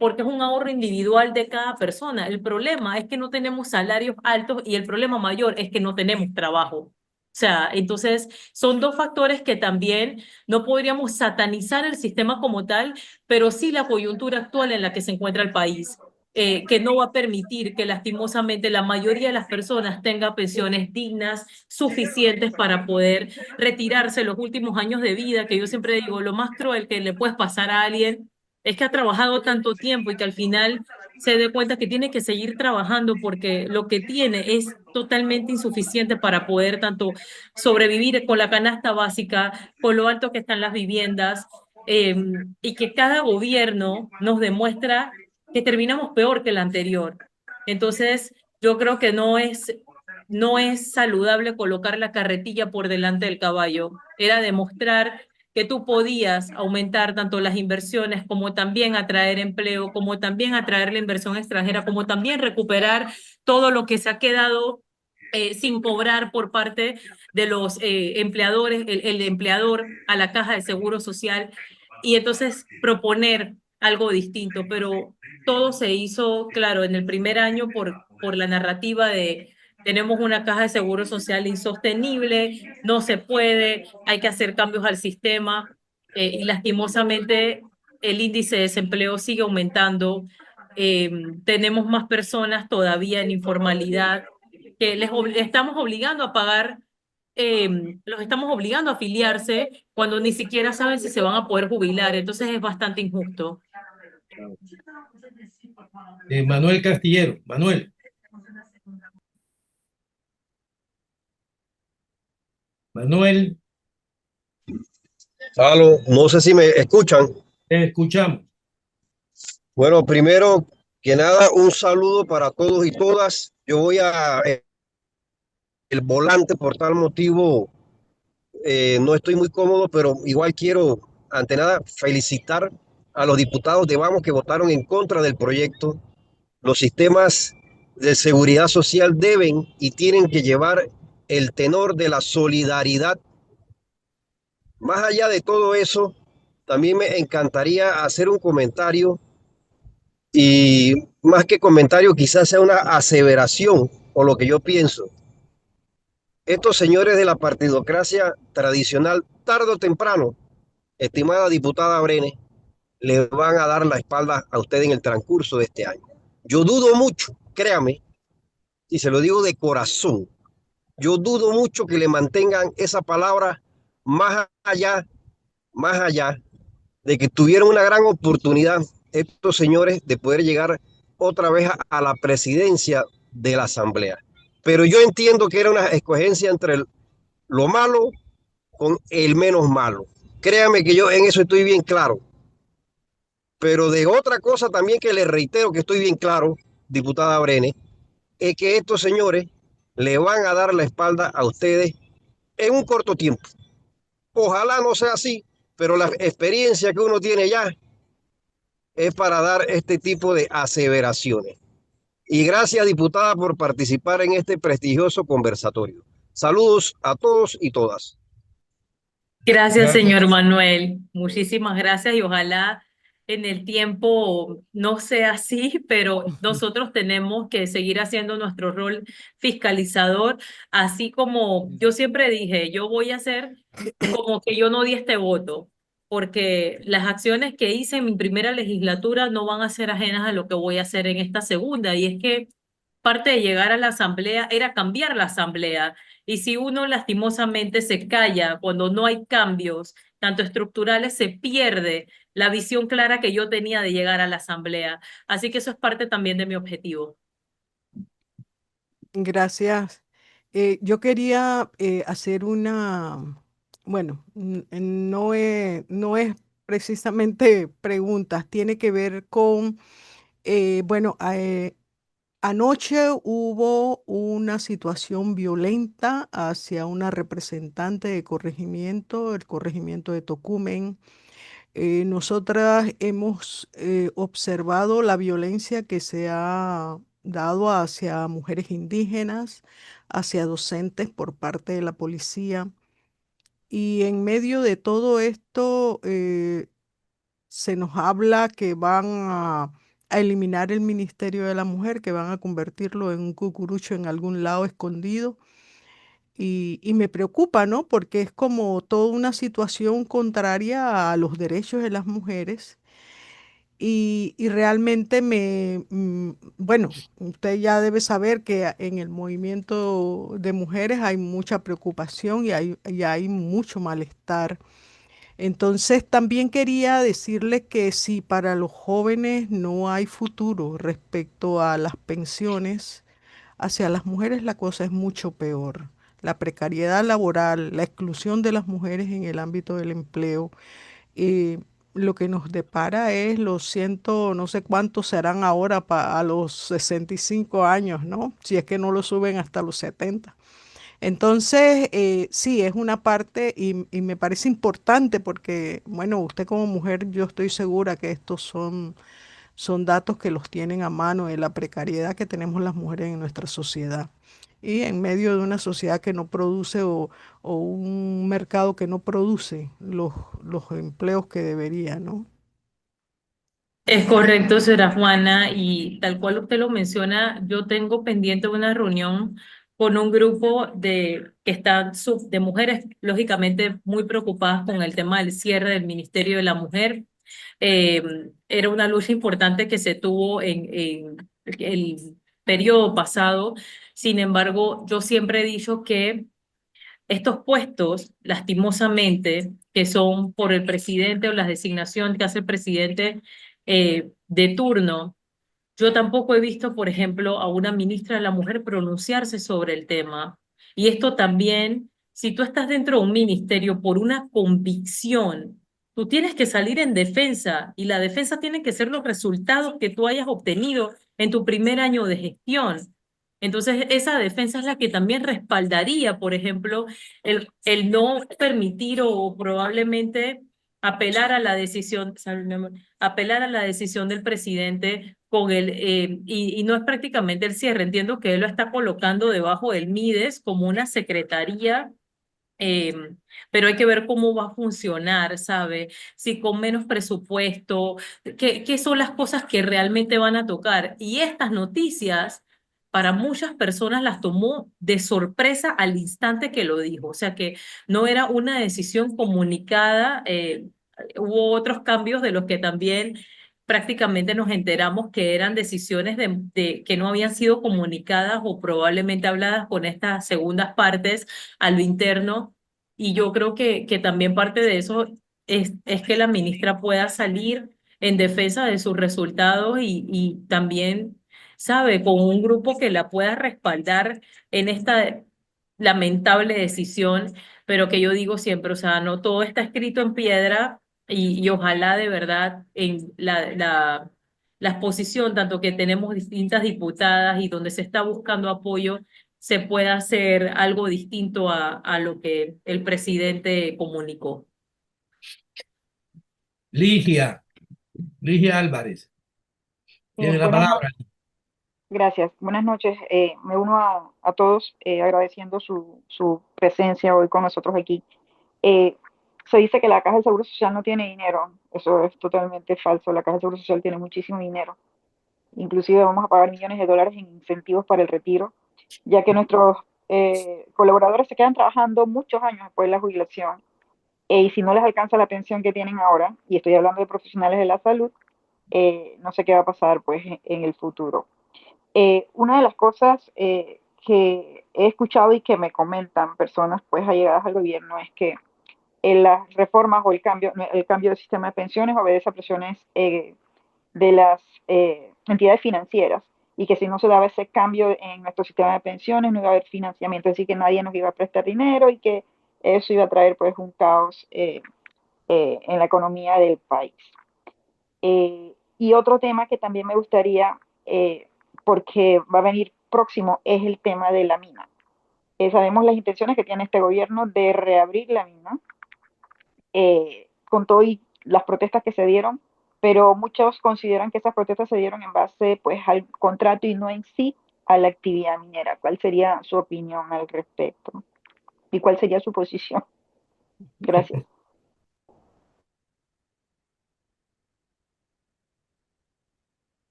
porque es un ahorro individual de cada persona. El problema es que no tenemos salarios altos y el problema mayor es que no tenemos trabajo. O sea, entonces son dos factores que también no podríamos satanizar el sistema como tal, pero sí la coyuntura actual en la que se encuentra el país que no va a permitir que lastimosamente la mayoría de las personas tenga pensiones dignas, suficientes para poder retirarse los últimos años de vida, que yo siempre digo, lo más cruel que le puedes pasar a alguien es que ha trabajado tanto tiempo y que al final se dé cuenta que tiene que seguir trabajando porque lo que tiene es totalmente insuficiente para poder tanto sobrevivir con la canasta básica, con lo alto que están las viviendas, y que cada gobierno nos demuestra que terminamos peor que el anterior. Entonces, yo creo que no es saludable colocar la carretilla por delante del caballo. Era demostrar que tú podías aumentar tanto las inversiones como también atraer empleo, como también atraer la inversión extranjera, como también recuperar todo lo que se ha quedado sin cobrar por parte de los empleadores, el empleador a la caja de seguro social y entonces proponer algo distinto, pero todo se hizo, claro, en el primer año por la narrativa de tenemos una caja de seguro social insostenible, no se puede, hay que hacer cambios al sistema y lastimosamente el índice de desempleo sigue aumentando. Eh, Tenemos más personas todavía en informalidad que estamos obligando a pagar, los estamos obligando a afiliarse cuando ni siquiera saben si se van a poder jubilar. Entonces es bastante injusto. Manuel Castillero. Manuel, Manuel, Aló, no sé si me escuchan. te escuchamos. Bueno, primero que nada, un saludo para todos y todas. Yo voy a el volante por tal motivo, no estoy muy cómodo, pero igual quiero, ante nada, felicitar a los diputados de Vamos que votaron en contra del proyecto. Los sistemas de seguridad social deben y tienen que llevar el tenor de la solidaridad. Más allá de todo eso, también me encantaría hacer un comentario y más que comentario, quizás sea una aseveración o lo que yo pienso. Estos señores de la partidocracia tradicional, tarde o temprano, estimada diputada Brenes, le van a dar la espalda a usted en el transcurso de este año. Yo dudo mucho, créame, y se lo digo de corazón, yo dudo mucho que le mantengan esa palabra más allá, más allá de que tuvieron una gran oportunidad estos señores de poder llegar otra vez a la presidencia de la Asamblea. Pero yo entiendo que era una escogencia entre lo malo con el menos malo. Créame que yo en eso estoy bien claro. Pero de otra cosa también que le reitero que estoy bien claro, diputada Brenes, es que estos señores le van a dar la espalda a ustedes en un corto tiempo. Ojalá no sea así, pero la experiencia que uno tiene ya es para dar este tipo de aseveraciones. Y gracias, diputada, por participar en este prestigioso conversatorio. Saludos a todos y todas. Gracias, Gracias. señor Manuel. Muchísimas gracias y ojalá en el tiempo no sea así, pero nosotros tenemos que seguir haciendo nuestro rol fiscalizador, así como yo siempre dije, yo voy a hacer como que yo no di este voto, porque las acciones que hice en mi primera legislatura no van a ser ajenas a lo que voy a hacer en esta segunda, y es que parte de llegar a la asamblea era cambiar la asamblea. Y si uno lastimosamente se calla cuando no hay cambios, tanto estructurales, se pierde la visión clara que yo tenía de llegar a la asamblea. Así que eso es parte también de mi objetivo. Gracias. Yo quería hacer una, bueno, no es precisamente preguntas, tiene que ver con, bueno, anoche hubo una situación violenta hacia una representante de corregimiento, el corregimiento de Tocumen. Nosotras hemos observado la violencia que se ha dado hacia mujeres indígenas, hacia docentes por parte de la policía. Y en medio de todo esto se nos habla que van a eliminar el Ministerio de la Mujer, que van a convertirlo en un cucurucho en algún lado escondido. Y me preocupa, ¿no? Porque es como toda una situación contraria a los derechos de las mujeres. Y realmente bueno, usted ya debe saber que en el movimiento de mujeres hay mucha preocupación y hay mucho malestar. Entonces, también quería decirle que si para los jóvenes no hay futuro respecto a las pensiones, hacia las mujeres la cosa es mucho peor. La precariedad laboral, la exclusión de las mujeres en el ámbito del empleo, lo que nos depara es los ciento, no sé cuántos serán ahora a los 65 años, ¿no? Si es que no lo suben hasta los 70. Entonces, sí, es una parte y me parece importante porque, bueno, usted como mujer, yo estoy segura que estos son datos que los tienen a mano de la precariedad que tenemos las mujeres en nuestra sociedad. Y en medio de una sociedad que no produce o un mercado que no produce los empleos que debería, ¿no? Es correcto, señora Juana, y tal cual usted lo menciona, yo tengo pendiente una reunión con un grupo que están de mujeres, lógicamente muy preocupadas con el tema del cierre del Ministerio de la Mujer. Eh, Era una lucha importante que se tuvo en el periodo pasado. Sin embargo, yo siempre he dicho que estos puestos, lastimosamente, que son por el presidente o las designaciones que hace el presidente de turno, yo tampoco he visto, por ejemplo, a una ministra de la Mujer pronunciarse sobre el tema. Y esto también, si tú estás dentro de un ministerio por una convicción, tú tienes que salir en defensa y la defensa tiene que ser los resultados que tú hayas obtenido en tu primer año de gestión. Entonces, esa defensa es la que también respaldaría, por ejemplo, el no permitir o probablemente apelar a la decisión, salud, mi amor, apelar a la decisión del presidente con y no es prácticamente el cierre, entiendo que él lo está colocando debajo del MIDES como una secretaría, eh, pero hay que ver cómo va a funcionar, ¿sabe? Si con menos presupuesto, qué son las cosas que realmente van a tocar. Y estas noticias, para muchas personas las tomó de sorpresa al instante que lo dijo, o sea que no era una decisión comunicada, hubo otros cambios de los que también prácticamente nos enteramos que eran decisiones que no habían sido comunicadas o probablemente habladas con estas segundas partes a lo interno. Y yo creo que también parte de eso es que la ministra pueda salir en defensa de sus resultados y también, sabe, con un grupo que la pueda respaldar en esta lamentable decisión, pero que yo digo siempre, o sea, no todo está escrito en piedra y ojalá de verdad en la exposición, tanto que tenemos distintas diputadas y donde se está buscando apoyo, se pueda hacer algo distinto a lo que el presidente comunicó. Ligia, Ligia Álvarez, tiene la Buenas palabra. noches, gracias. Buenas noches. Me uno a todos agradeciendo su presencia hoy con nosotros aquí. Eh, Se dice que la Caja de Seguro Social no tiene dinero. Eso es totalmente falso. La Caja de Seguro Social tiene muchísimo dinero. Inclusive vamos a pagar millones de dólares en incentivos para el retiro, ya que nuestros colaboradores se quedan trabajando muchos años después de la jubilación. Y si no les alcanza la pensión que tienen ahora, y estoy hablando de profesionales de la salud, no sé qué va a pasar pues en el futuro. Una de las cosas que he escuchado y que me comentan personas pues allegadas al gobierno es que las reformas o el cambio del sistema de pensiones obedece a presiones de las entidades financieras y que si no se daba ese cambio en nuestro sistema de pensiones no iba a haber financiamiento, es decir, que nadie nos iba a prestar dinero y que eso iba a traer pues un caos en la economía del país. Y otro tema que también me gustaría, porque va a venir próximo, es el tema de la mina. Sabemos las intenciones que tiene este gobierno de reabrir la mina, con todo y las protestas que se dieron, pero muchos consideran que esas protestas se dieron en base pues al contrato y no en sí a la actividad minera. ¿Cuál sería su opinión al respecto? ¿Y cuál sería su posición? Gracias.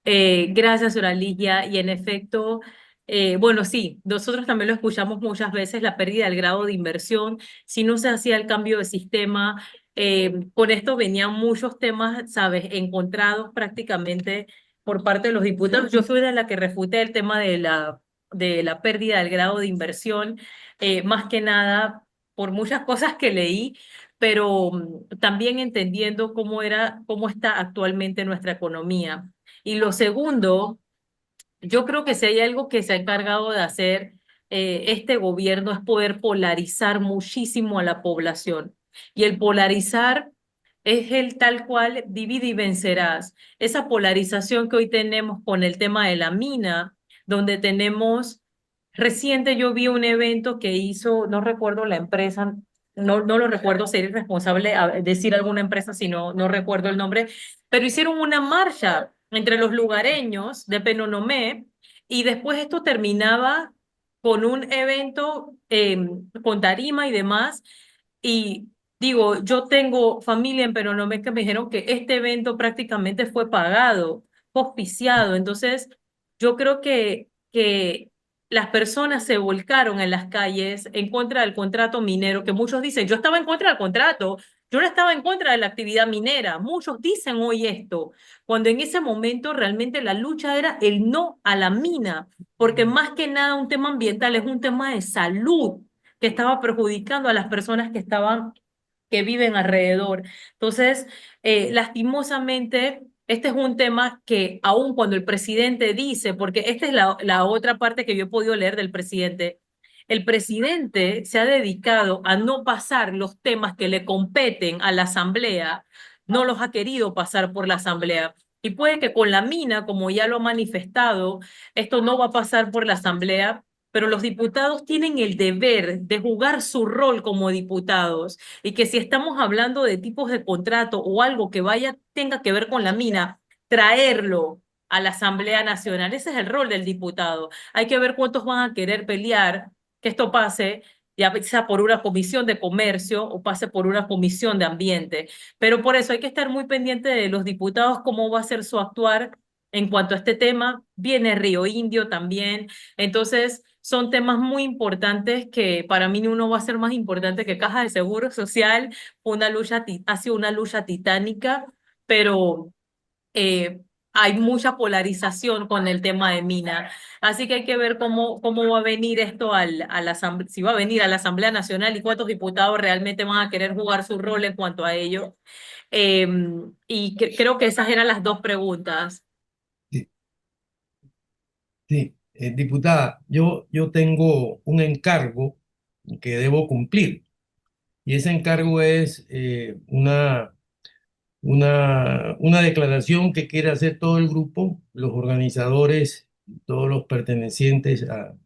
Gracias, Ligia. Y en efecto, bueno, sí, nosotros también lo escuchamos muchas veces, la pérdida del grado de inversión, si no se hacía el cambio de sistema. Con esto venían muchos temas, ¿sabes?, encontrados prácticamente por parte de los diputados. Yo soy de la que refuté el tema de la pérdida del grado de inversión, más que nada por muchas cosas que leí, pero también entendiendo cómo está actualmente nuestra economía. Y lo segundo, yo creo que si hay algo que se ha encargado de hacer este gobierno es poder polarizar muchísimo a la población. Y el polarizar es el tal cual divide y vencerás. Esa polarización que hoy tenemos con el tema de la mina, donde tenemos, reciente yo vi un evento que hizo, no recuerdo la empresa, no lo recuerdo, ser irresponsable a decir alguna empresa si no recuerdo el nombre, pero hicieron una marcha entre los lugareños de Penonomé y después esto terminaba con un evento con tarima y demás. Y digo, yo tengo familia en Penonomé que me dijeron que este evento prácticamente fue pagado, fue auspiciado. Entonces, yo creo que las personas se volcaron en las calles en contra del contrato minero, que muchos dicen, yo estaba en contra del contrato, yo no estaba en contra de la actividad minera. Muchos dicen hoy esto, cuando en ese momento realmente la lucha era el no a la mina, porque más que nada un tema ambiental es un tema de salud que estaba perjudicando a las personas que viven alrededor. Entonces, lastimosamente, este es un tema que aun cuando el presidente dice, porque esta es la otra parte que yo he podido leer del presidente, el presidente se ha dedicado a no pasar los temas que le competen a la asamblea, no los ha querido pasar por la asamblea. Y puede que con la mina, como ya lo ha manifestado, esto no va a pasar por la asamblea, pero los diputados tienen el deber de jugar su rol como diputados y que si estamos hablando de tipos de contrato o algo que tenga que ver con la mina, traerlo a la Asamblea Nacional. Ese es el rol del diputado. Hay que ver cuántos van a querer pelear que esto pase, ya sea por una comisión de comercio o pase por una comisión de ambiente. Pero por eso hay que estar muy pendiente de los diputados, cómo va a ser su actuar en cuanto a este tema. Viene Río Indio también. Entonces, son temas muy importantes que para mí uno va a ser más importante que Caja de Seguro Social. Ha sido una lucha titánica, pero hay mucha polarización con el tema de mina. Así que hay que ver cómo va a venir esto a la asamblea, si va a venir a la Asamblea Nacional y cuántos diputados realmente van a querer jugar su rol en cuanto a ello. Creo que esas eran las dos preguntas. Sí, sí. Diputada, yo tengo un encargo que debo cumplir y ese encargo es una declaración que quiere hacer todo el grupo, los organizadores, todos los pertenecientes a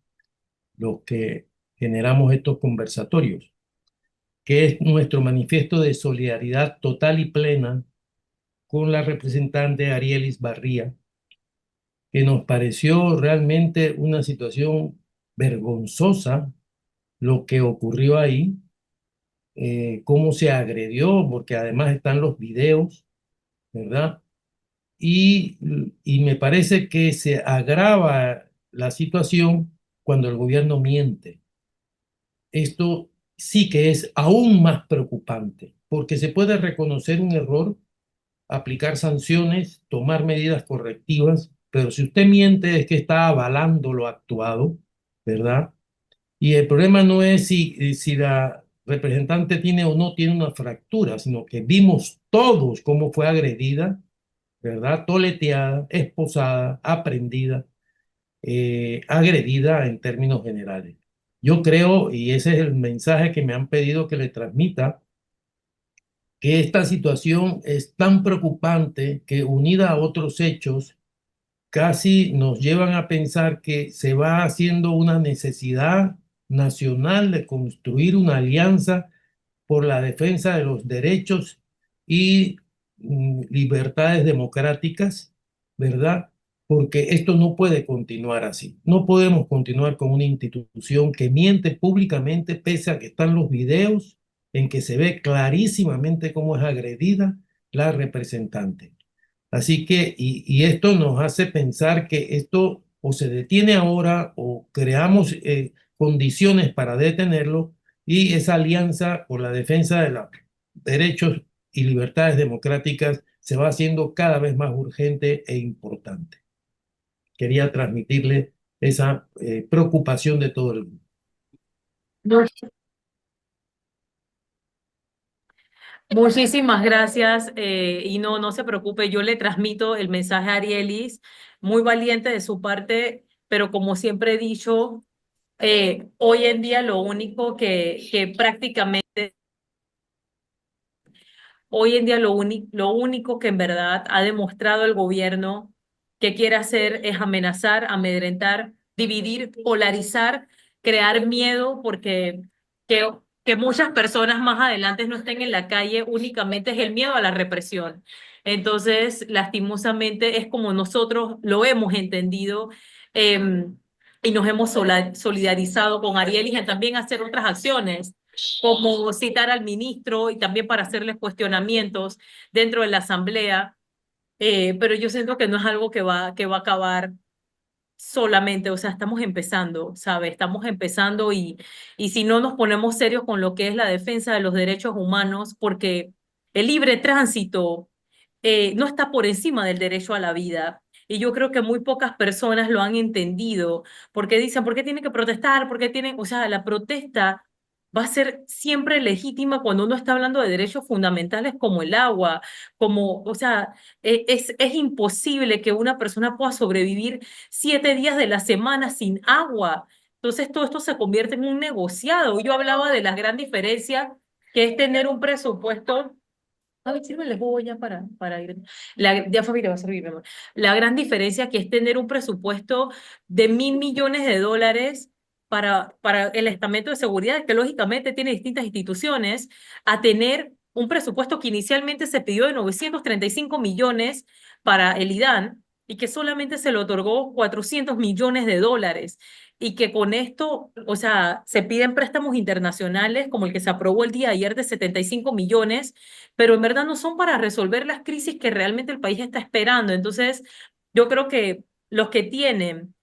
los que generamos estos conversatorios, que es nuestro manifiesto de solidaridad total y plena con la representante Arielis Barría, que nos pareció realmente una situación vergonzosa lo que ocurrió ahí, cómo se agredió, porque además están los videos, ¿verdad? Y, y me parece que se agrava la situación cuando el gobierno miente. Esto sí que es aún más preocupante, porque se puede reconocer un error, aplicar sanciones, tomar medidas correctivas, pero si usted miente es que está avalando lo actuado, ¿verdad? Y el problema no es si la representante tiene o no tiene una fractura, sino que vimos todos cómo fue agredida, ¿verdad? Toleteada, esposada, aprendida, agredida en términos generales. Yo creo, y ese es el mensaje que me han pedido que le transmita, que esta situación es tan preocupante que unida a otros hechos, casi nos llevan a pensar que se va haciendo una necesidad nacional de construir una alianza por la defensa de los derechos y libertades democráticas, ¿verdad? Porque esto no puede continuar así. No podemos continuar con una institución que miente públicamente pese a que están los videos en que se ve clarísimamente cómo es agredida la representante. Así que, y esto nos hace pensar que esto o se detiene ahora o creamos condiciones para detenerlo y esa alianza por la defensa de los derechos y libertades democráticas se va haciendo cada vez más urgente e importante. Quería transmitirle esa preocupación de todo el mundo. Muchísimas gracias y no se preocupe, yo le transmito el mensaje a Arielis, muy valiente de su parte, pero como siempre he dicho, hoy en día lo único que prácticamente Hoy en día lo único que en verdad ha demostrado el gobierno que quiere hacer es amenazar, amedrentar, dividir, polarizar, crear miedo, porque que, que muchas personas más adelante no estén en la calle únicamente es el miedo a la represión. Entonces, lastimosamente, es como nosotros lo hemos entendido. Y nos hemos solidarizado con Ariel y también hacer otras acciones, como citar al ministro y también para hacerles cuestionamientos dentro de la asamblea. Pero yo siento que no es algo que va a acabar solamente, o sea, estamos empezando, ¿sabes? Estamos empezando y si no nos ponemos serios con lo que es la defensa de los derechos humanos, porque el libre tránsito no está por encima del derecho a la vida. Y yo creo que muy pocas personas lo han entendido, porque dicen, ¿por qué tienen que protestar? ¿Por qué tienen, o sea, la protesta va a ser siempre legítima cuando uno está hablando de derechos fundamentales como el agua, como, o sea, es imposible que una persona pueda sobrevivir 7 días de la semana sin agua. Entonces todo esto se convierte en un negociado. Yo hablaba de la gran diferencia que es tener un presupuesto. A ver, sírvele jugo ya para ir. Ya familia va a servir, mi amor. La gran diferencia que es tener un presupuesto de 1.000 millones de dólares para el estamento de seguridad, que lógicamente tiene distintas instituciones, a tener un presupuesto que inicialmente se pidió de 935 millones para el IDAN y que solamente se le otorgó 400 millones de dólares. Y que con esto, o sea, se piden préstamos internacionales como el que se aprobó el día de ayer de 75 millones, pero en verdad no son para resolver las crisis que realmente el país está esperando. Entonces, yo creo que los que tienen,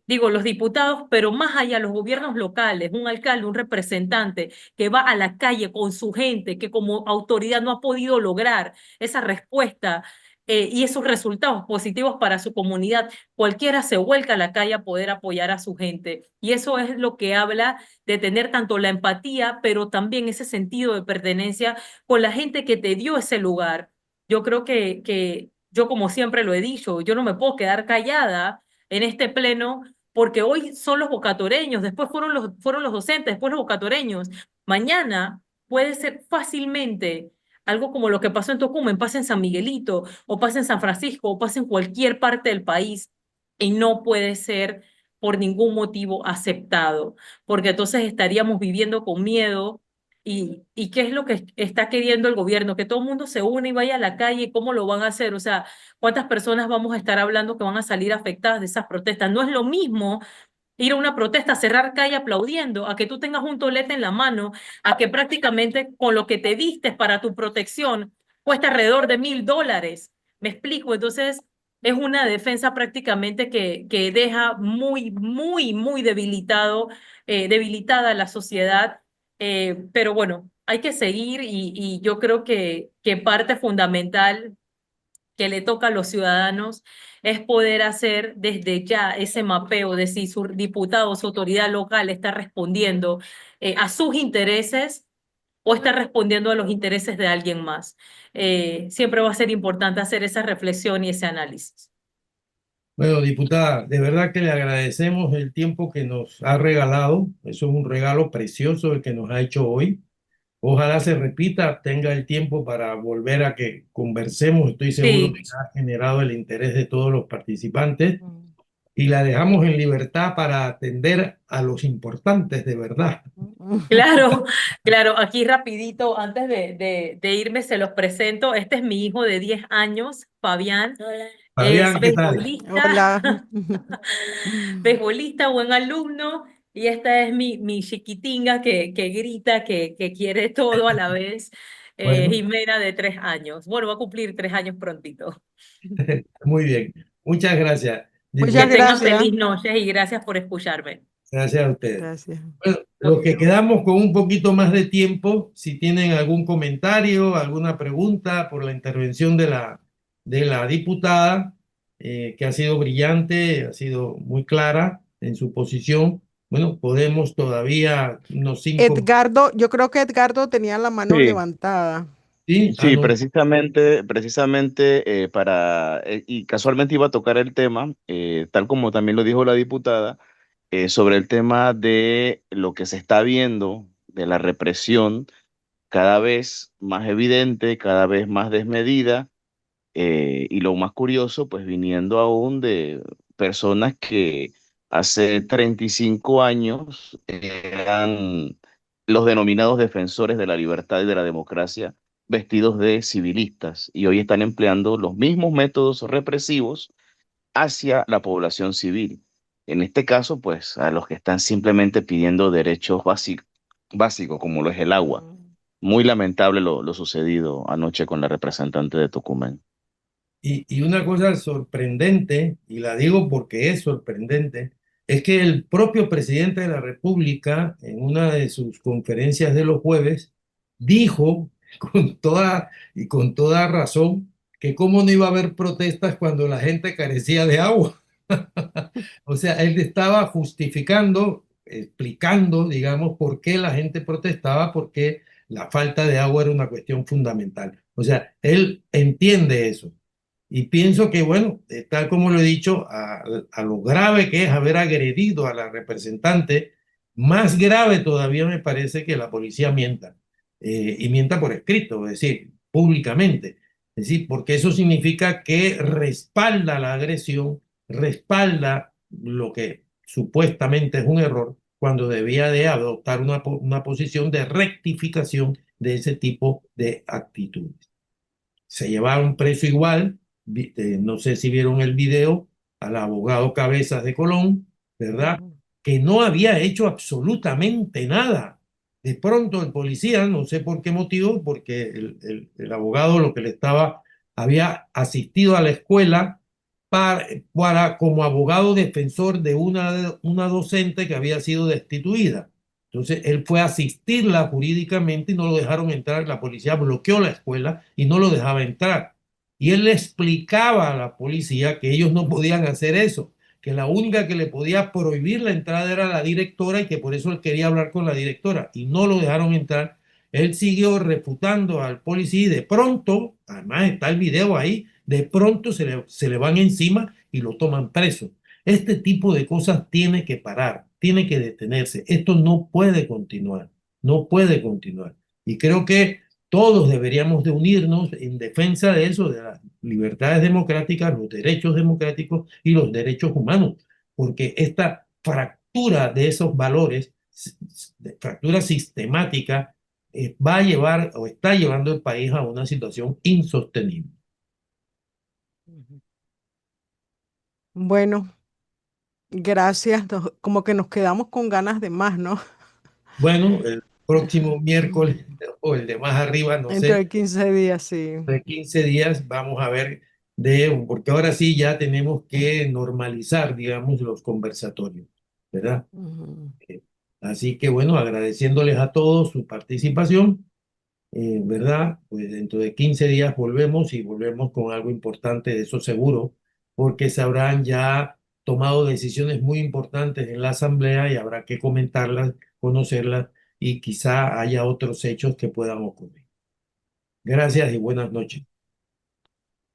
digo, los diputados, pero más allá, los gobiernos locales, un alcalde, un representante que va a la calle con su gente, que como autoridad no ha podido lograr esa respuesta. Y esos resultados positivos para su comunidad, cualquiera se vuelca a la calle a poder apoyar a su gente. Y eso es lo que habla de tener tanto la empatía, pero también ese sentido de pertenencia con la gente que te dio ese lugar. Yo creo que yo, como siempre lo he dicho, yo no me puedo quedar callada en este pleno porque hoy son los bocatoreños, después fueron los docentes, después los bocatoreños. Mañana puede ser fácilmente algo como lo que pasó en Tocumen, pasa en San Miguelito, o pasa en San Francisco, o pasa en cualquier parte del país, y no puede ser por ningún motivo aceptado, porque entonces estaríamos viviendo con miedo. ¿Y qué es lo que está queriendo el gobierno? Que todo el mundo se une y vaya a la calle. ¿Cómo lo van a hacer? O sea, ¿cuántas personas vamos a estar hablando que van a salir afectadas de esas protestas? No es lo mismo ir a una protesta, cerrar calle aplaudiendo, a que tú tengas un tolete en la mano, a que prácticamente con lo que te vistes para tu protección cuesta alrededor de $1.000. ¿Me explico? Entonces, es una defensa prácticamente que deja muy debilitada a la sociedad. Pero bueno, hay que seguir y yo creo que parte fundamental que le toca a los ciudadanos es poder hacer desde ya ese mapeo de si su diputado, su autoridad local está respondiendo a sus intereses o está respondiendo a los intereses de alguien más. Siempre va a ser importante hacer esa reflexión y ese análisis. Bueno, diputada, de verdad que le agradecemos el tiempo que nos ha regalado. Eso es un regalo precioso el que nos ha hecho hoy. Ojalá se repita, tenga el tiempo para volver a que conversemos. Estoy seguro que Sí, ha generado el interés de todos los participantes Mm. y la dejamos en libertad para atender a los importantes de verdad. claro, claro. Aquí rapidito, antes de irme, se los presento. Este es mi hijo de 10 años, Fabián. Es Fabián, ¿qué tal? beisbolista, Hola. beisbolista, buen alumno. Y esta es mi chiquitinga que grita, que quiere todo a la vez. Bueno, Jimena, de 3 años. Bueno, va a cumplir 3 años prontito. muy bien. Muchas gracias, Que Muchas diputada. tengan gracias. feliz noche y gracias por escucharme. Gracias a ustedes. Gracias. Bueno, los que Bueno, quedamos con un poquito más de tiempo, si tienen algún comentario, alguna pregunta por la intervención de la diputada, que ha sido brillante, ha sido muy clara en su posición, bueno, podemos todavía unos 5, Edgardo, yo creo que Edgardo tenía la mano Sí, levantada. ¿sí? Ah, sí, no. precisamente y casualmente iba a tocar el tema, tal como también lo dijo la diputada, sobre el tema de lo que se está viendo, de la represión cada vez más evidente, cada vez más desmedida, y lo más curioso, pues viniendo aún de personas que hace 35 años eran los denominados defensores de la libertad y de la democracia, vestidos de civilistas, y hoy están empleando los mismos métodos represivos hacia la población civil. En este caso, pues a los que están simplemente pidiendo derechos básicos, como lo es el agua. Muy lamentable lo sucedido anoche con la representante de Tucumán. Y una cosa sorprendente, y la digo porque es sorprendente, es que el propio presidente de la República, en una de sus conferencias de los jueves, dijo con toda razón que cómo no iba a haber protestas cuando la gente carecía de agua. O sea, él estaba justificando, explicando, digamos, por qué la gente protestaba, porque la falta de agua era una cuestión fundamental. O sea, él entiende eso. Y pienso que, bueno, tal como lo he dicho, a lo grave que es haber agredido a la representante, más grave todavía me parece que la policía mienta, y mienta por escrito, es decir, públicamente. Es decir, porque eso significa que respalda la agresión, respalda lo que supuestamente es un error, cuando debía de adoptar una posición de rectificación de ese tipo de actitudes. Se llevaron preso igual, no sé si vieron el video, al abogado Cabezas de Colón, ¿verdad? Que no había hecho absolutamente nada. De pronto el policía, no sé por qué motivo, porque el abogado lo que le estaba, había asistido a la escuela como abogado defensor de una docente que había sido destituida. Entonces él fue a asistirla jurídicamente y no lo dejaron entrar. La policía bloqueó la escuela y no lo dejaba entrar. Y él le explicaba a la policía que ellos no podían hacer eso, que la única que le podía prohibir la entrada era la directora, y que por eso él quería hablar con la directora y no lo dejaron entrar. Él siguió refutando al policía y de pronto, además está el video ahí, de pronto se le van encima y lo toman preso. Este tipo de cosas tiene que parar, tiene que detenerse. Esto no puede continuar, no puede continuar. Y creo que todos deberíamos de unirnos en defensa de eso, de las libertades democráticas, los derechos democráticos y los derechos humanos, porque esta fractura de esos valores, fractura sistemática, va a llevar o está llevando el país a una situación insostenible. Bueno, gracias. Como que nos quedamos con ganas de más, ¿no? Bueno, el próximo miércoles o el de más arriba, no Dentro sé, de 15 días, sí. de 15 días vamos a ver porque ahora sí ya tenemos que normalizar, digamos, los conversatorios, ¿verdad? Ujú. Eh, Así que bueno, agradeciéndoles a todos su participación, ¿verdad? Pues dentro de 15 días volvemos, y volvemos con algo importante, de eso seguro, porque se habrán ya tomado decisiones muy importantes en la asamblea y habrá que comentarlas, conocerlas, y quizá haya otros hechos que puedan ocurrir. Gracias y buenas noches.